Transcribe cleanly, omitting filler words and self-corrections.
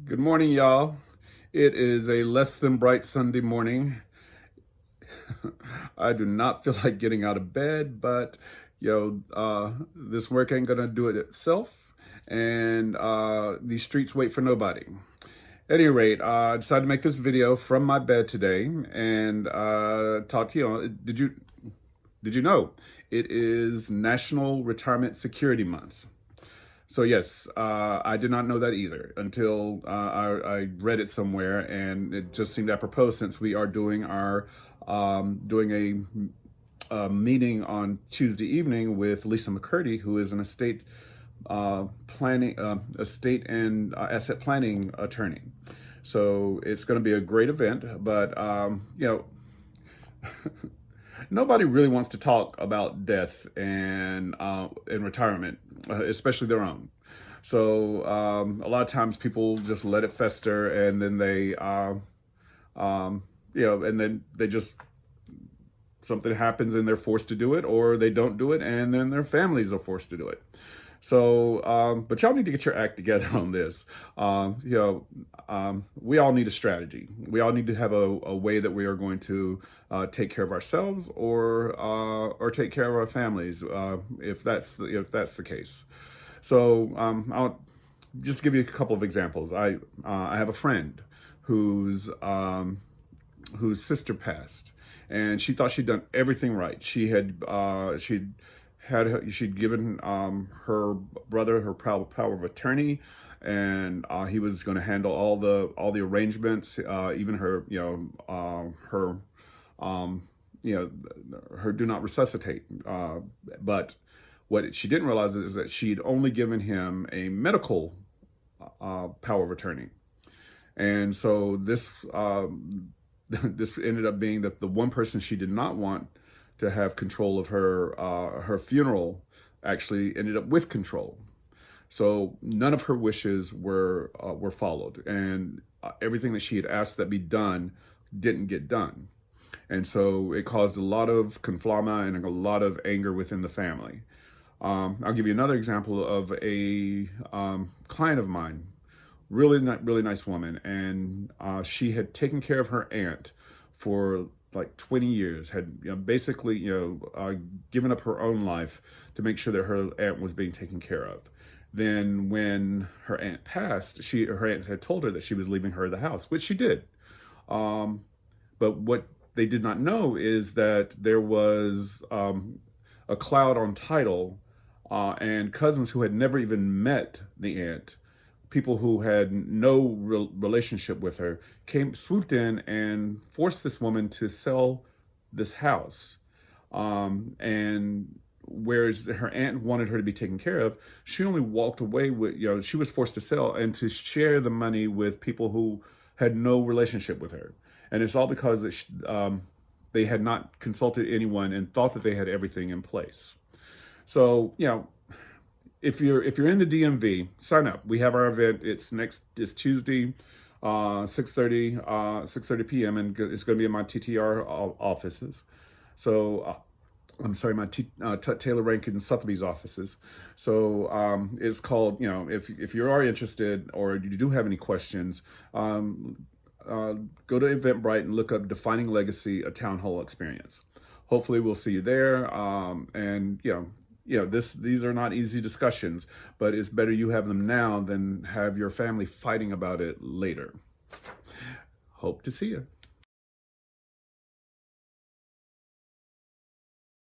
Good morning, y'all. It is a less than bright Sunday morning. I do not feel like getting out of bed, but this work ain't gonna do it itself, and these streets wait for nobody. At any rate, I decided to make this video from my bed today and talk to you. Did you know it is National Retirement Security Month? So yes, I did not know that either until I read it somewhere, and it just seemed apropos since we are doing a meeting on Tuesday evening with Lisa McCurdy, who is an estate and asset planning attorney. So it's going to be a great event, but nobody really wants to talk about death and retirement, especially their own. So a lot of times people just let it fester, and then and then they just something happens and they're forced to do it, or they don't do it, and then their families are forced to do it. So, but y'all need to get your act together on this. We all need a strategy. We all need to have a way that we are going to take care of ourselves or take care of our families, if that's the case. So, I'll just give you a couple of examples. I have a friend whose sister passed, and she thought she'd done everything right. She'd given her brother her power of attorney, and he was going to handle all the arrangements, even her her do not resuscitate. But what she didn't realize is that she'd only given him a medical power of attorney, and so this this ended up being that the one person she did not want to have control of her funeral actually ended up with control. So none of her wishes were followed, and everything that she had asked that be done didn't get done. And so it caused a lot of conflama and a lot of anger within the family. I'll give you another example of a client of mine, really nice woman, and she had taken care of her aunt for like 20 years, had basically given up her own life to make sure that her aunt was being taken care of. Then when her aunt passed, her aunt had told her that she was leaving her the house, which she did. But what they did not know is that there was a cloud on title, and cousins who had never even met the aunt, people who had no relationship with her, swooped in and forced this woman to sell this house. And whereas her aunt wanted her to be taken care of, she only walked away with, she was forced to sell and to share the money with people who had no relationship with her. And it's all because they had not consulted anyone and thought that they had everything in place. So, if you're in the DMV, sign up. We have our event. It's Tuesday, 6:30 p.m. and it's going to be in my TTR offices. So I'm sorry, my Taylor Rankin Sotheby's offices. So it's called. If you are interested or you do have any questions, go to Eventbrite and look up "Defining Legacy: A Town Hall Experience." Hopefully, we'll see you there. These are not easy discussions, but it's better you have them now than have your family fighting about it later. Hope to see you.